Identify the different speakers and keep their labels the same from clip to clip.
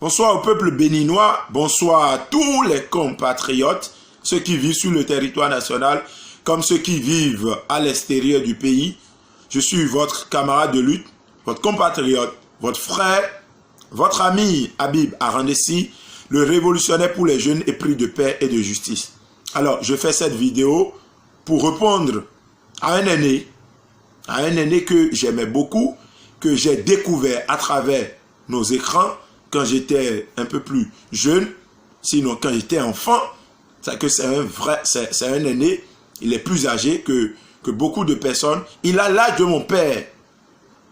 Speaker 1: Bonsoir au peuple béninois, bonsoir à tous les compatriotes, ceux qui vivent sur le territoire national, comme ceux qui vivent à l'extérieur du pays. Je suis votre camarade de lutte, votre compatriote, votre frère, votre ami Habib Arandessi, le révolutionnaire pour les jeunes épris de paix et de justice. Alors, je fais cette vidéo pour répondre à un aîné que j'aimais beaucoup, que j'ai découvert à travers nos écrans, quand j'étais un peu plus jeune, sinon quand j'étais enfant, c'est que c'est un aîné, il est plus âgé que beaucoup de personnes, il a l'âge de mon père.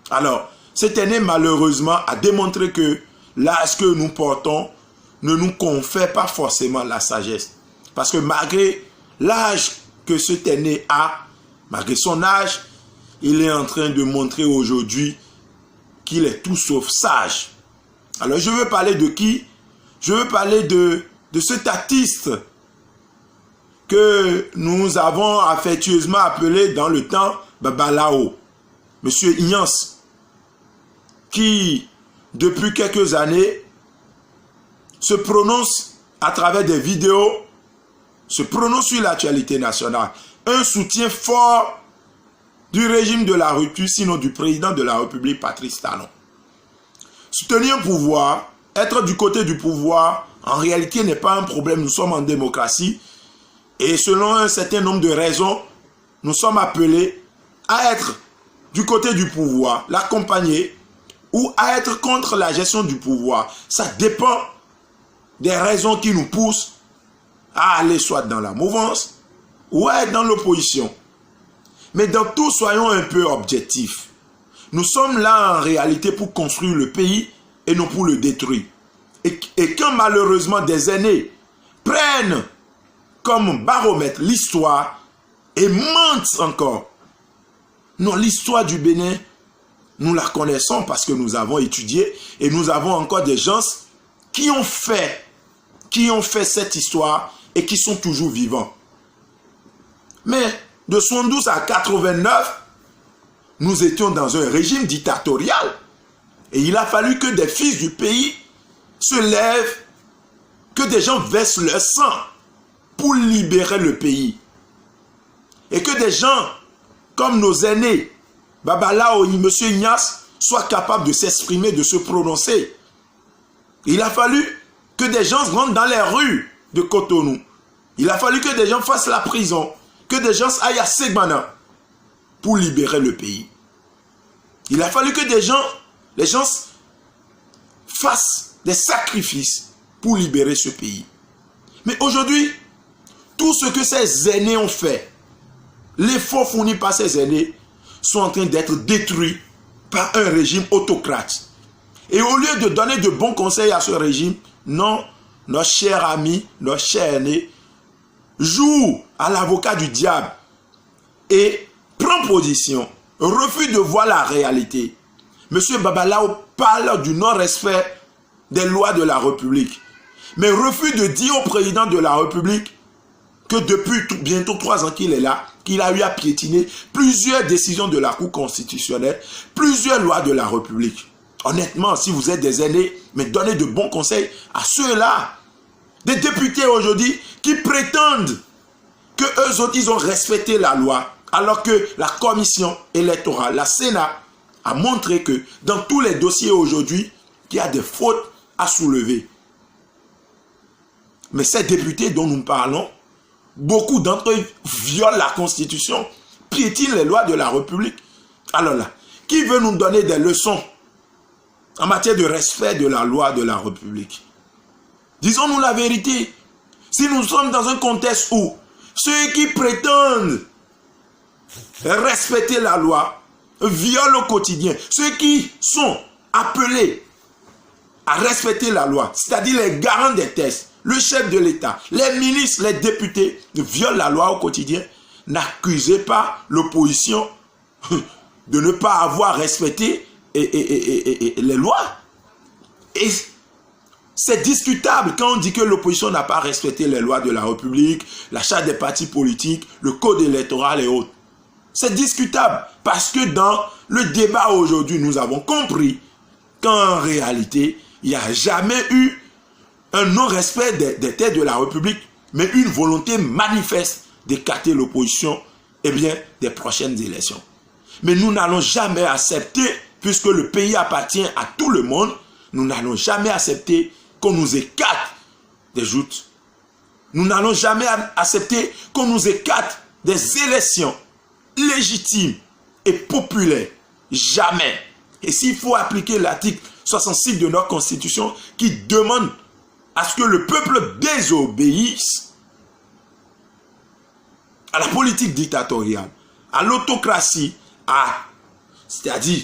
Speaker 1: Alors, cet aîné malheureusement a démontré que l'âge que nous portons ne nous confère pas forcément la sagesse. Parce que malgré l'âge que cet aîné a, malgré son âge, il est en train de montrer aujourd'hui qu'il est tout sauf sage. Alors, je veux parler de qui? Je veux parler de cet artiste que nous avons affectueusement appelé dans le temps Babalao, Monsieur Ignace, qui, depuis quelques années, se prononce à travers des vidéos, se prononce sur l'actualité nationale. Un soutien fort du régime de la rupture, sinon du président de la République, Patrice Talon. Soutenir un pouvoir, être du côté du pouvoir, en réalité n'est pas un problème. Nous sommes en démocratie et selon un certain nombre de raisons, nous sommes appelés à être du côté du pouvoir, l'accompagner ou à être contre la gestion du pouvoir. Ça dépend des raisons qui nous poussent à aller soit dans la mouvance ou à être dans l'opposition. Mais dans tout, soyons un peu objectifs. Nous sommes là en réalité pour construire le pays et non pour le détruire. Et quand malheureusement des aînés prennent comme baromètre l'histoire et mentent encore. Non, l'histoire du Bénin, nous la connaissons parce que nous avons étudié et nous avons encore des gens qui ont fait cette histoire et qui sont toujours vivants. Mais de 72 à 89, nous étions dans un régime dictatorial. Et il a fallu que des fils du pays se lèvent, que des gens versent leur sang pour libérer le pays. Et que des gens comme nos aînés, Babalao et M. Ignace, soient capables de s'exprimer, de se prononcer. Il a fallu que des gens rentrent dans les rues de Cotonou. Il a fallu que des gens fassent la prison, que des gens aillent à Segbana pour libérer le pays. Il a fallu que les gens fassent des sacrifices pour libérer ce pays. Mais aujourd'hui, tout ce que ces aînés ont fait, l'effort fourni par ces aînés, sont en train d'être détruits par un régime autocrate. Et au lieu de donner de bons conseils à ce régime, non, notre cher ami, notre cher aîné, joue à l'avocat du diable et prend position, refuse de voir la réalité. Monsieur Babalao parle du non-respect des lois de la République, mais refuse de dire au président de la République que depuis bientôt 3 ans qu'il est là, qu'il a eu à piétiner plusieurs décisions de la Cour constitutionnelle, plusieurs lois de la République. Honnêtement, si vous êtes des aînés, mais donnez de bons conseils à ceux-là. Des députés aujourd'hui qui prétendent que eux autres, ils ont respecté la loi, alors que la commission électorale, la Sénat, a montré que dans tous les dossiers aujourd'hui, qu'il y a des fautes à soulever. Mais ces députés dont nous parlons, beaucoup d'entre eux violent la Constitution, piétinent les lois de la République. Alors là, qui veut nous donner des leçons en matière de respect de la loi de la République? Disons-nous la vérité. Si nous sommes dans un contexte où ceux qui prétendent respecter la loi violent au quotidien, ceux qui sont appelés à respecter la loi, c'est-à-dire les garants des textes, le chef de l'État, les ministres, les députés violent la loi au quotidien, n'accusez pas l'opposition de ne pas avoir respecté les lois. Et c'est discutable quand on dit que l'opposition n'a pas respecté les lois de la République, la charte des partis politiques, le code électoral et autres. C'est discutable parce que dans le débat aujourd'hui, nous avons compris qu'en réalité, il n'y a jamais eu un non-respect des terres de la République, mais une volonté manifeste d'écarter l'opposition des prochaines élections. Mais nous n'allons jamais accepter, puisque le pays appartient à tout le monde, nous n'allons jamais accepter qu'on nous écarte des joutes. Nous n'allons jamais accepter qu'on nous écarte des élections légitimes et populaires. Jamais. Et s'il faut appliquer l'article 66 de notre Constitution qui demande à ce que le peuple désobéisse à la politique dictatoriale, à l'autocratie, c'est-à-dire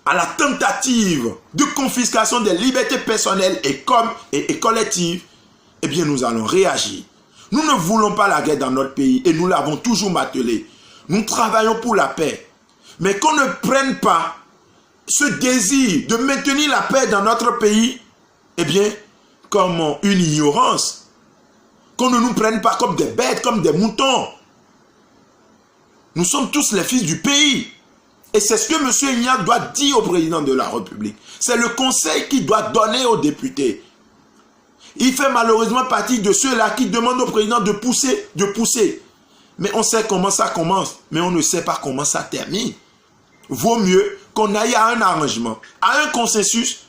Speaker 1: à la tentative de confiscation des libertés personnelles et collectives, eh bien nous allons réagir. Nous ne voulons pas la guerre dans notre pays et nous l'avons toujours martelé. Nous travaillons pour la paix. Mais qu'on ne prenne pas ce désir de maintenir la paix dans notre pays, eh bien, comme une ignorance. Qu'on ne nous prenne pas comme des bêtes, comme des moutons. Nous sommes tous les fils du pays. Et c'est ce que M. Ignace doit dire au président de la République. C'est le conseil qui doit donner aux députés. Il fait malheureusement partie de ceux-là qui demandent au président de pousser. Mais on sait comment ça commence, mais on ne sait pas comment ça termine. Vaut mieux qu'on aille à un arrangement, à un consensus,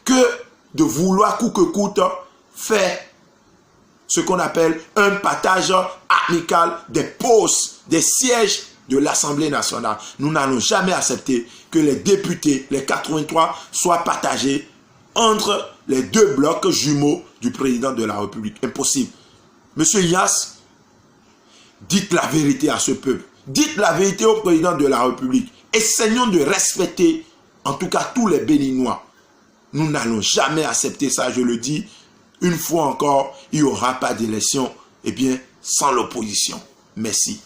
Speaker 1: que de vouloir coûte que coûte faire ce qu'on appelle un partage amical des postes, des sièges de l'Assemblée nationale. Nous n'allons jamais accepter que les députés, les 83, soient partagés entre les deux blocs jumeaux du président de la République. Impossible. Monsieur Ignace, dites la vérité à ce peuple. Dites la vérité au président de la République. Essayons de respecter, en tout cas, tous les Béninois. Nous n'allons jamais accepter ça, je le dis. Une fois encore, il n'y aura pas d'élection, sans l'opposition. Merci.